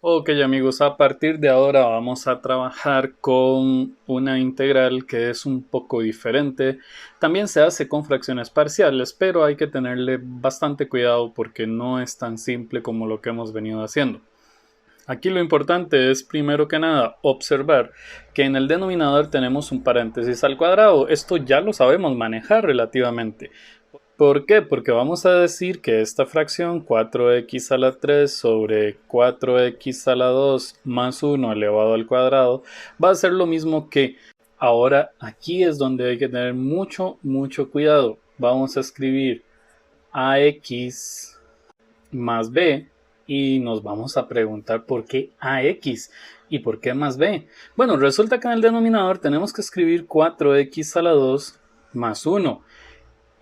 Ok amigos, a partir de ahora vamos a trabajar con una integral que es un poco diferente. También se hace con fracciones parciales, pero hay que tenerle bastante cuidado porque no es tan simple como lo que hemos venido haciendo. Aquí lo importante es, primero que nada, observar que en el denominador tenemos un paréntesis al cuadrado. Esto ya lo sabemos manejar relativamente. ¿Por qué? Porque vamos a decir que esta fracción 4x a la 3 sobre 4x a la 2 más 1 elevado al cuadrado va a ser lo mismo que. Ahora aquí es donde hay que tener mucho cuidado. Vamos a escribir ax más b y nos vamos a preguntar por qué ax y por qué más b. Bueno, resulta que en el denominador tenemos que escribir 4x a la 2 más 1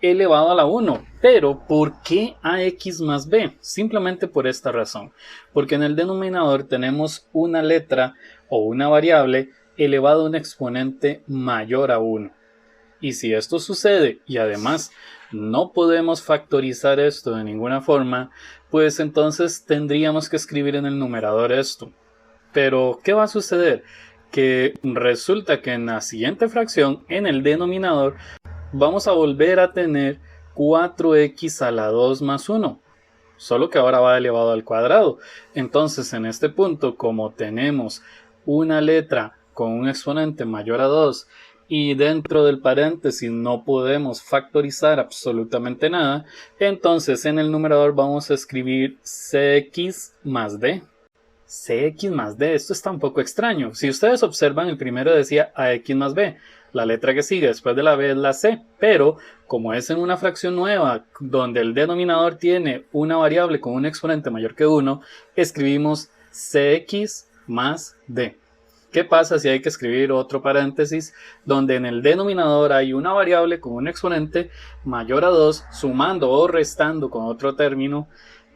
elevado a la 1. Pero, ¿por qué ax más b? Simplemente por esta razón. Porque en el denominador tenemos una letra o una variable elevada a un exponente mayor a 1. Y si esto sucede y además no podemos factorizar esto de ninguna forma, pues entonces tendríamos que escribir en el numerador esto. Pero, ¿qué va a suceder? Que resulta que en la siguiente fracción, en el denominador, vamos a volver a tener 4x a la 2 más 1, solo que ahora va elevado al cuadrado. Entonces en este punto, como tenemos una letra con un exponente mayor a 2 y dentro del paréntesis no podemos factorizar absolutamente nada, entonces en el numerador vamos a escribir cx más d. Cx más d, esto está un poco extraño. Si ustedes observan, el primero decía ax más b. La letra que sigue después de la b es la c, pero como es en una fracción nueva donde el denominador tiene una variable con un exponente mayor que 1, escribimos cx más d. ¿Qué pasa si hay que escribir otro paréntesis donde en el denominador hay una variable con un exponente mayor a 2 sumando o restando con otro término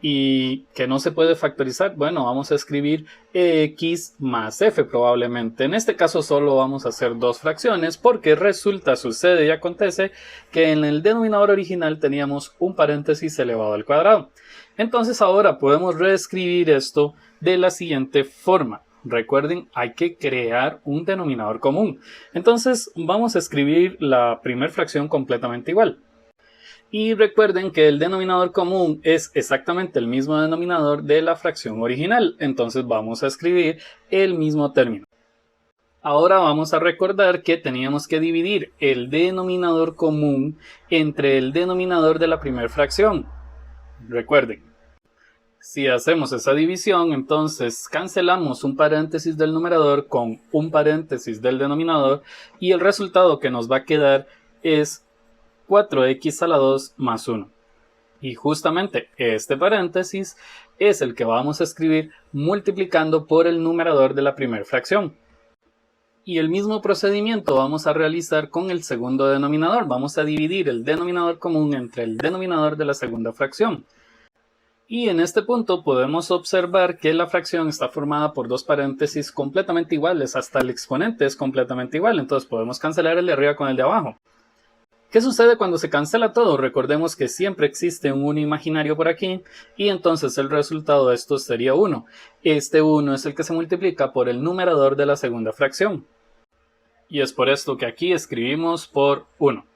y que no se puede factorizar? Bueno, vamos a escribir x más f probablemente. En este caso solo vamos a hacer dos fracciones porque resulta, sucede y acontece que en el denominador original teníamos un paréntesis elevado al cuadrado. Entonces ahora podemos reescribir esto de la siguiente forma. Recuerden, hay que crear un denominador común. Entonces vamos a escribir la primera fracción completamente igual. Y recuerden que el denominador común es exactamente el mismo denominador de la fracción original. Entonces vamos a escribir el mismo término. Ahora vamos a recordar que teníamos que dividir el denominador común entre el denominador de la primera fracción. Recuerden, si hacemos esa división, entonces cancelamos un paréntesis del numerador con un paréntesis del denominador y el resultado que nos va a quedar es 4x a la 2 más 1. Y justamente este paréntesis es el que vamos a escribir multiplicando por el numerador de la primera fracción. Y el mismo procedimiento vamos a realizar con el segundo denominador. Vamos a dividir el denominador común entre el denominador de la segunda fracción. Y en este punto podemos observar que la fracción está formada por dos paréntesis completamente iguales. Hasta el exponente es completamente igual. Entonces podemos cancelar el de arriba con el de abajo. ¿Qué sucede cuando se cancela todo? Recordemos que siempre existe un 1 imaginario por aquí y entonces el resultado de esto sería 1. Este 1 es el que se multiplica por el numerador de la segunda fracción. Y es por esto que aquí escribimos por 1.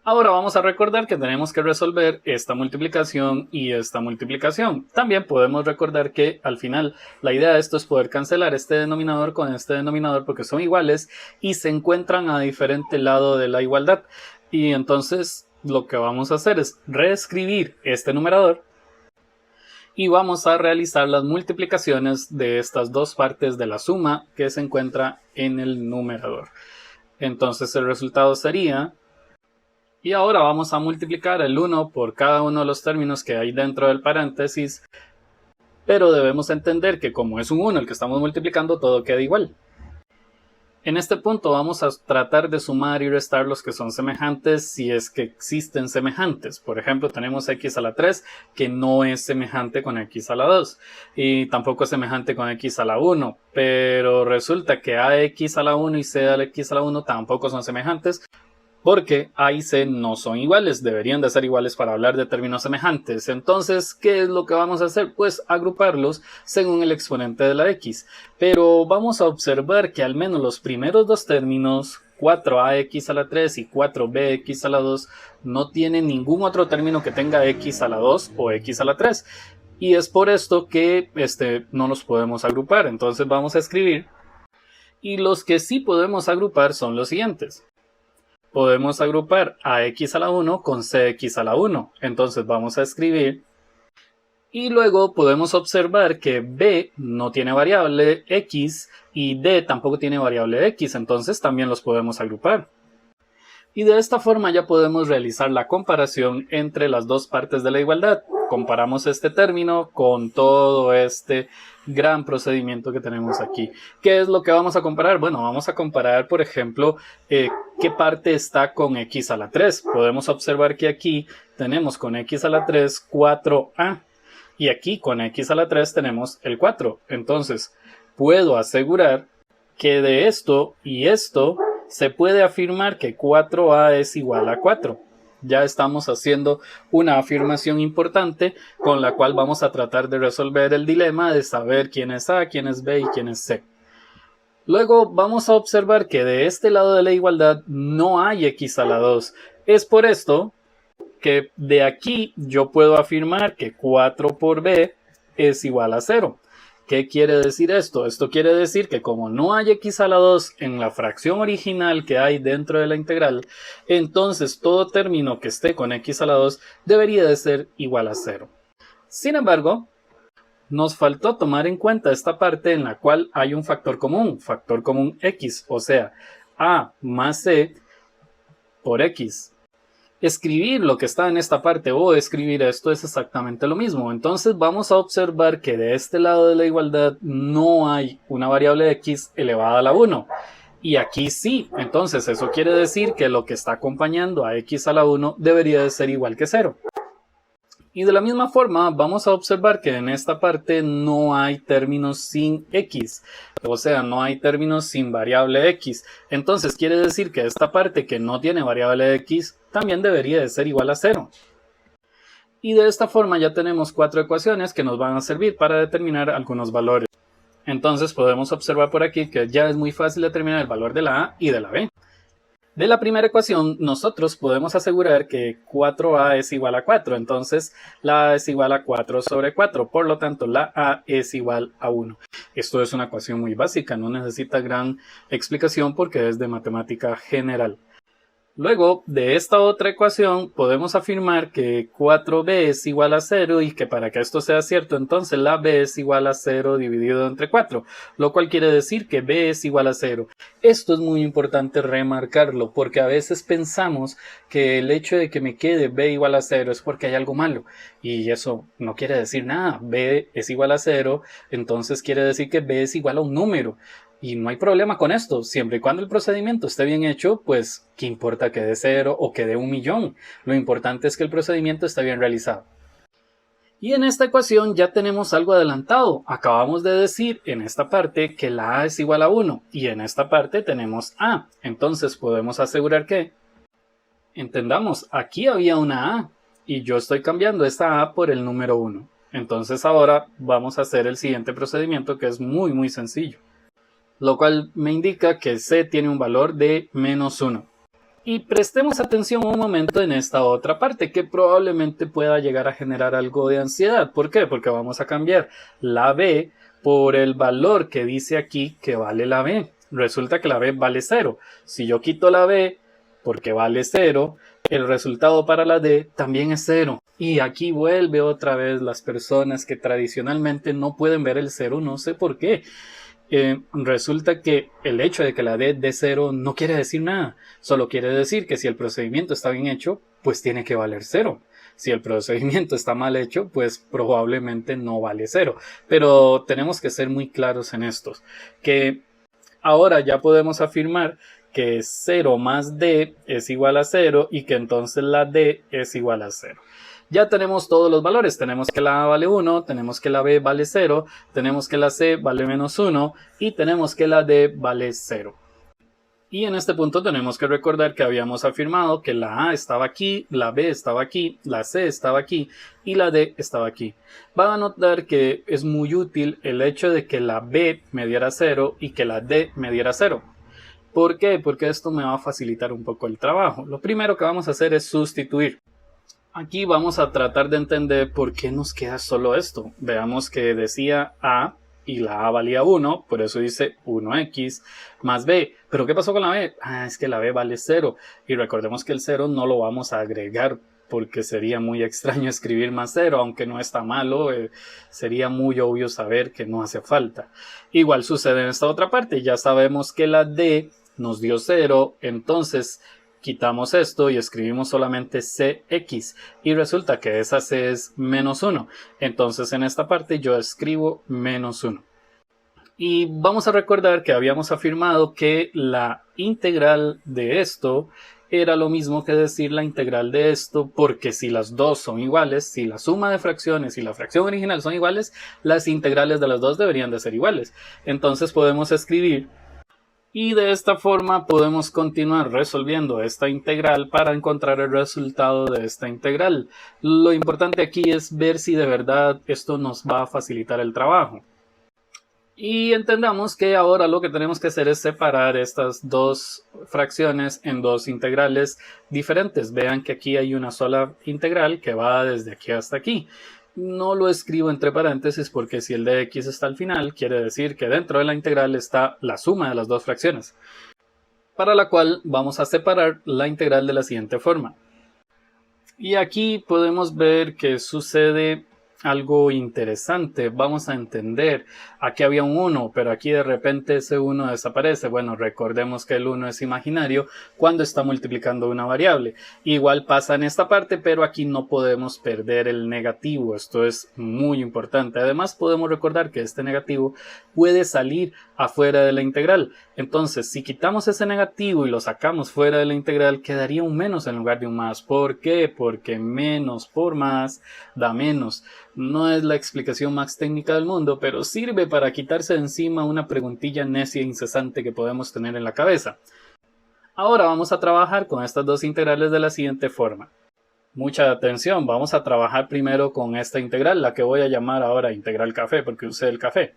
Ahora vamos a recordar que tenemos que resolver esta multiplicación y esta multiplicación. También podemos recordar que al final la idea de esto es poder cancelar este denominador con este denominador porque son iguales y se encuentran a diferente lado de la igualdad. Y entonces lo que vamos a hacer es reescribir este numerador y vamos a realizar las multiplicaciones de estas dos partes de la suma que se encuentra en el numerador. Entonces el resultado sería... Y ahora vamos a multiplicar el 1 por cada uno de los términos que hay dentro del paréntesis, pero debemos entender que como es un 1 el que estamos multiplicando, todo queda igual. En este punto vamos a tratar de sumar y restar los que son semejantes si es que existen semejantes. Por ejemplo, tenemos x a la 3 que no es semejante con x a la 2 y tampoco es semejante con x a la 1, pero resulta que ax a la 1 y c a la x a la 1 tampoco son semejantes. porque A y C no son iguales, deberían de ser iguales para hablar de términos semejantes. Entonces, ¿qué es lo que vamos a hacer? Pues agruparlos según el exponente de la x. Pero vamos a observar que al menos los primeros dos términos, 4ax a la 3 y 4bx a la 2, no tienen ningún otro término que tenga x a la 2 o x a la 3. Y es por esto que no los podemos agrupar. Entonces vamos a escribir. Y los que sí podemos agrupar son los siguientes. Podemos agrupar a x a la 1 con cx a la 1. Entonces vamos a escribir. Y luego podemos observar que b no tiene variable x y d tampoco tiene variable x. Entonces también los podemos agrupar. Y de esta forma ya podemos realizar la comparación entre las dos partes de la igualdad. Comparamos este término con todo este gran procedimiento que tenemos aquí. ¿Qué es lo que vamos a comparar? Bueno, vamos a comparar, por ejemplo, qué parte está con x a la 3. Podemos observar que aquí tenemos con x a la 3 4a y aquí con x a la 3 tenemos el 4. Entonces, puedo asegurar que de esto y esto se puede afirmar que 4a es igual a 4. Ya estamos haciendo una afirmación importante con la cual vamos a tratar de resolver el dilema de saber quién es A, quién es B y quién es C. Luego vamos a observar que de este lado de la igualdad no hay x a la 2. Es por esto que de aquí yo puedo afirmar que 4 por b es igual a 0. ¿Qué quiere decir esto? Esto quiere decir que como no hay x a la 2 en la fracción original que hay dentro de la integral, entonces todo término que esté con x a la 2 debería de ser igual a 0. Sin embargo, nos faltó tomar en cuenta esta parte en la cual hay un factor común x, o sea, a más c por x. Escribir lo que está en esta parte o escribir esto es exactamente lo mismo. Entonces vamos a observar que de este lado de la igualdad no hay una variable x elevada a la 1. Y aquí sí. Entonces eso quiere decir que lo que está acompañando a x a la 1 debería de ser igual que 0. Y de la misma forma vamos a observar que en esta parte no hay términos sin x, o sea, no hay términos sin variable x. Entonces quiere decir que esta parte que no tiene variable x también debería de ser igual a 0. Y de esta forma ya tenemos 4 ecuaciones que nos van a servir para determinar algunos valores. Entonces podemos observar por aquí que ya es muy fácil determinar el valor de la a y de la b. De la primera ecuación, nosotros podemos asegurar que 4a es igual a 4, entonces la a es igual a 4 sobre 4, por lo tanto la a es igual a 1. Esto es una ecuación muy básica, no necesita gran explicación porque es de matemática general. Luego, de esta otra ecuación, podemos afirmar que 4b es igual a 0 y que para que esto sea cierto, entonces la b es igual a 0 dividido entre 4, lo cual quiere decir que b es igual a 0. Esto es muy importante remarcarlo porque a veces pensamos que el hecho de que me quede b igual a 0 es porque hay algo malo y eso no quiere decir nada. B es igual a 0, entonces quiere decir que b es igual a un número. Y no hay problema con esto, siempre y cuando el procedimiento esté bien hecho, pues qué importa que dé 0 o que dé 1.000.000. Lo importante es que el procedimiento esté bien realizado. Y en esta ecuación ya tenemos algo adelantado. Acabamos de decir en esta parte que la a es igual a 1 y en esta parte tenemos a. Entonces podemos asegurar que, entendamos, aquí había una a y yo estoy cambiando esta a por el número 1. Entonces ahora vamos a hacer el siguiente procedimiento que es muy sencillo, lo cual me indica que c tiene un valor de menos 1. Y prestemos atención un momento en esta otra parte que probablemente pueda llegar a generar algo de ansiedad. ¿Por qué? Porque vamos a cambiar la b por el valor que dice aquí que vale la b. Resulta que la b vale 0. Si yo quito la b porque vale 0, el resultado para la d también es 0. Y aquí vuelve otra vez las personas que tradicionalmente no pueden ver el 0, no sé por qué. Resulta que el hecho de que la d dé 0 no quiere decir nada, solo quiere decir que si el procedimiento está bien hecho, pues tiene que valer 0. Si el procedimiento está mal hecho, pues probablemente no vale 0. Pero tenemos que ser muy claros en estos, que ahora ya podemos afirmar que 0 más d es igual a 0 y que entonces la d es igual a 0. Ya tenemos todos los valores, tenemos que la a vale 1, tenemos que la b vale 0, tenemos que la c vale menos 1 y tenemos que la d vale 0. Y en este punto tenemos que recordar que habíamos afirmado que la A estaba aquí, la B estaba aquí, la C estaba aquí y la D estaba aquí. Van a notar que es muy útil el hecho de que la B me diera 0 y que la D me diera 0. ¿Por qué? Porque esto me va a facilitar un poco el trabajo. Lo primero que vamos a hacer es sustituir. Aquí vamos a tratar de entender por qué nos queda solo esto. Veamos que decía A y la A valía 1, por eso dice 1x más B. ¿Pero qué pasó con la B? Es que la B vale 0. Y recordemos que el 0 no lo vamos a agregar porque sería muy extraño escribir más 0, aunque no está malo, sería muy obvio saber que no hace falta. Igual sucede en esta otra parte, ya sabemos que la D nos dio 0, entonces quitamos esto y escribimos solamente cx y resulta que esa c es menos 1. Entonces en esta parte yo escribo menos 1. Y vamos a recordar que habíamos afirmado que la integral de esto era lo mismo que decir la integral de esto, porque si las dos son iguales, si la suma de fracciones y la fracción original son iguales, las integrales de las dos deberían de ser iguales. Entonces podemos escribir y de esta forma podemos continuar resolviendo esta integral para encontrar el resultado de esta integral. Lo importante aquí es ver si de verdad esto nos va a facilitar el trabajo. Y entendamos que ahora lo que tenemos que hacer es separar estas dos fracciones en dos integrales diferentes. Vean que aquí hay una sola integral que va desde aquí hasta aquí. No lo escribo entre paréntesis porque si el de x está al final, quiere decir que dentro de la integral está la suma de las dos fracciones, para la cual vamos a separar la integral de la siguiente forma. Y aquí podemos ver que sucede algo interesante. Vamos a entender, aquí había un 1, pero aquí de repente ese 1 desaparece. Bueno, recordemos que el 1 es imaginario cuando está multiplicando una variable. Igual pasa en esta parte, pero aquí no podemos perder el negativo. Esto es muy importante. Además, podemos recordar que este negativo puede salir afuera de la integral. Entonces, si quitamos ese negativo y lo sacamos fuera de la integral, quedaría un menos en lugar de un más. ¿Por qué? Porque menos por más da menos. No es la explicación más técnica del mundo, pero sirve para quitarse de encima una preguntilla necia e incesante que podemos tener en la cabeza. Ahora vamos a trabajar con estas dos integrales de la siguiente forma. Mucha atención, vamos a trabajar primero con esta integral, la que voy a llamar ahora integral café, porque usé el café.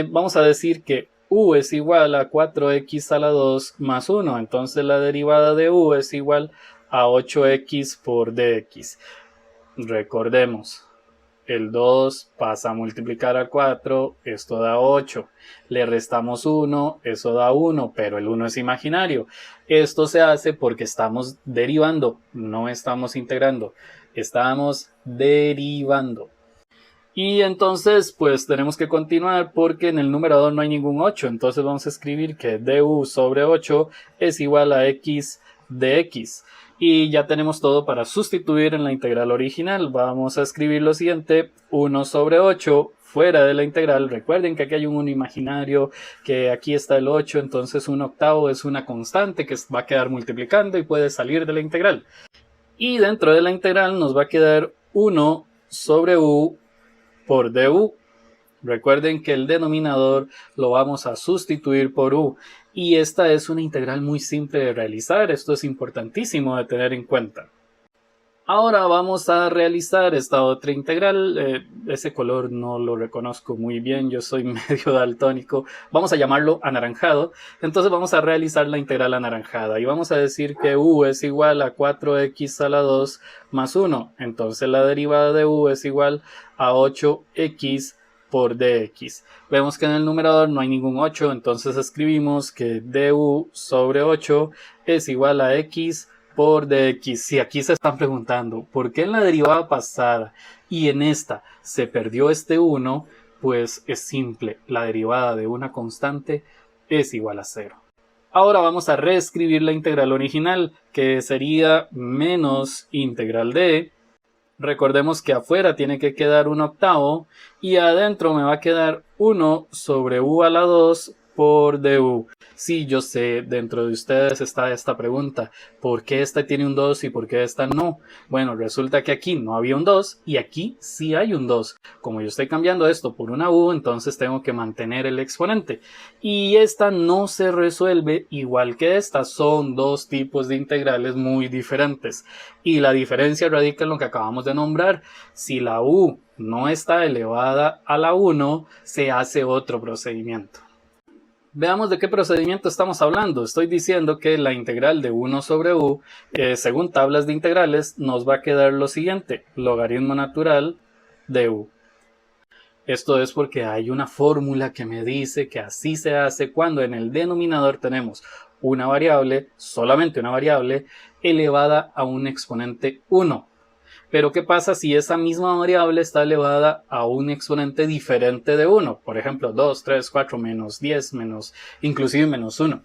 Vamos a decir que u es igual a 4x a la 2 más 1, entonces la derivada de u es igual a 8x por dx. Recordemos, el 2 pasa a multiplicar al 4, esto da 8. Le restamos 1, eso da 1, pero el 1 es imaginario. Esto se hace porque estamos derivando, no estamos integrando, estamos derivando. Y entonces pues tenemos que continuar porque en el numerador no hay ningún 8, entonces vamos a escribir que du sobre 8 es igual a x de x. Y ya tenemos todo para sustituir en la integral original. Vamos a escribir lo siguiente, 1 sobre 8 fuera de la integral. Recuerden que aquí hay un 1 imaginario, que aquí está el 8, entonces 1/8 es una constante que va a quedar multiplicando y puede salir de la integral. Y dentro de la integral nos va a quedar 1 sobre u por du. Recuerden que el denominador lo vamos a sustituir por u. Y esta es una integral muy simple de realizar. Esto es importantísimo de tener en cuenta. Ahora vamos a realizar esta otra integral. Ese color no lo reconozco muy bien. Yo soy medio daltónico. Vamos a llamarlo anaranjado. Entonces vamos a realizar la integral anaranjada. Y vamos a decir que u es igual a 4x a la 2 más 1. Entonces la derivada de u es igual a 8x por dx. Vemos que en el numerador no hay ningún 8, entonces escribimos que du sobre 8 es igual a x por dx. Si aquí se están preguntando por qué en la derivada pasada y en esta se perdió este 1, pues es simple, la derivada de una constante es igual a 0. Ahora vamos a reescribir la integral original, que sería menos integral de. Recordemos que afuera tiene que quedar 1/8 y adentro me va a quedar 1 sobre u a la 2 por du. Sí, yo sé, dentro de ustedes está esta pregunta, ¿por qué esta tiene un 2 y por qué esta no? Bueno, resulta que aquí no había un 2 y aquí sí hay un 2. Como yo estoy cambiando esto por una u, entonces tengo que mantener el exponente. Y esta no se resuelve igual que esta, son dos tipos de integrales muy diferentes. Y la diferencia radica en lo que acabamos de nombrar. Si la u no está elevada a la 1, se hace otro procedimiento. Veamos de qué procedimiento estamos hablando. Estoy diciendo que la integral de 1 sobre u, según tablas de integrales, nos va a quedar lo siguiente: logaritmo natural de u. Esto es porque hay una fórmula que me dice que así se hace cuando en el denominador tenemos una variable, solamente una variable, elevada a un exponente 1. Pero ¿qué pasa si esa misma variable está elevada a un exponente diferente de 1? Por ejemplo, 2, 3, 4, menos 10, inclusive menos 1.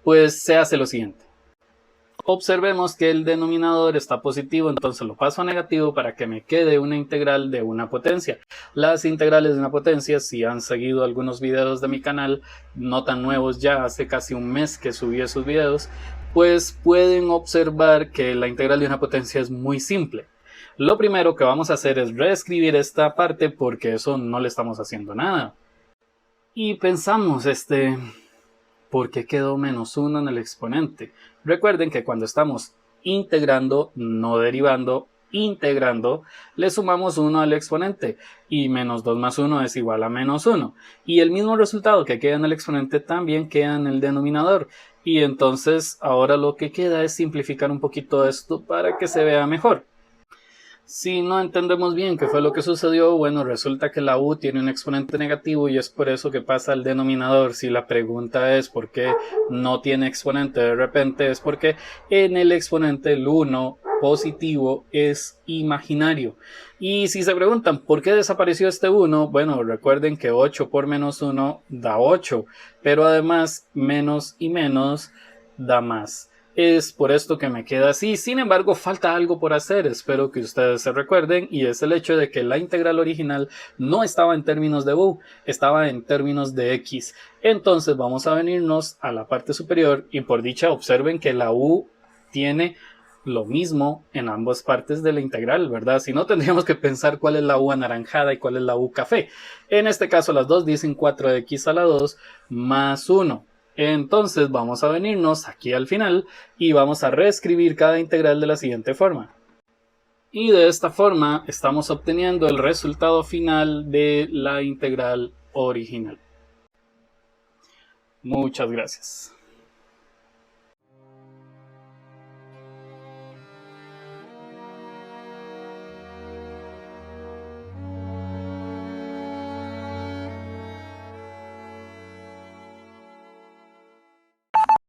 Pues se hace lo siguiente. Observemos que el denominador está positivo, entonces lo paso a negativo para que me quede una integral de una potencia. Las integrales de una potencia, si han seguido algunos videos de mi canal, no tan nuevos ya, hace casi un mes que subí esos videos, pues pueden observar que la integral de una potencia es muy simple. Lo primero que vamos a hacer es reescribir esta parte porque eso no le estamos haciendo nada. Y pensamos, ¿por qué quedó menos 1 en el exponente? Recuerden que cuando estamos integrando, no derivando, integrando, le sumamos 1 al exponente y menos 2 más 1 es igual a menos 1. Y el mismo resultado que queda en el exponente también queda en el denominador. Y entonces ahora lo que queda es simplificar un poquito esto para que se vea mejor. Si no entendemos bien qué fue lo que sucedió, bueno, resulta que la u tiene un exponente negativo y es por eso que pasa al denominador. Si la pregunta es por qué no tiene exponente de repente, es porque en el exponente el 1 positivo es imaginario. Y si se preguntan por qué desapareció este 1, bueno, recuerden que 8 por menos 1 da 8, pero además menos y menos da más. Es por esto que me queda así. Sin embargo, falta algo por hacer. Espero que ustedes se recuerden, y es el hecho de que la integral original no estaba en términos de u, estaba en términos de x. Entonces vamos a venirnos a la parte superior y por dicha observen que la u tiene lo mismo en ambas partes de la integral, ¿verdad? Si no, tendríamos que pensar cuál es la u anaranjada y cuál es la u café. En este caso las dos dicen 4x a la 2 más 1. Entonces vamos a venirnos aquí al final y vamos a reescribir cada integral de la siguiente forma. Y de esta forma estamos obteniendo el resultado final de la integral original. Muchas gracias.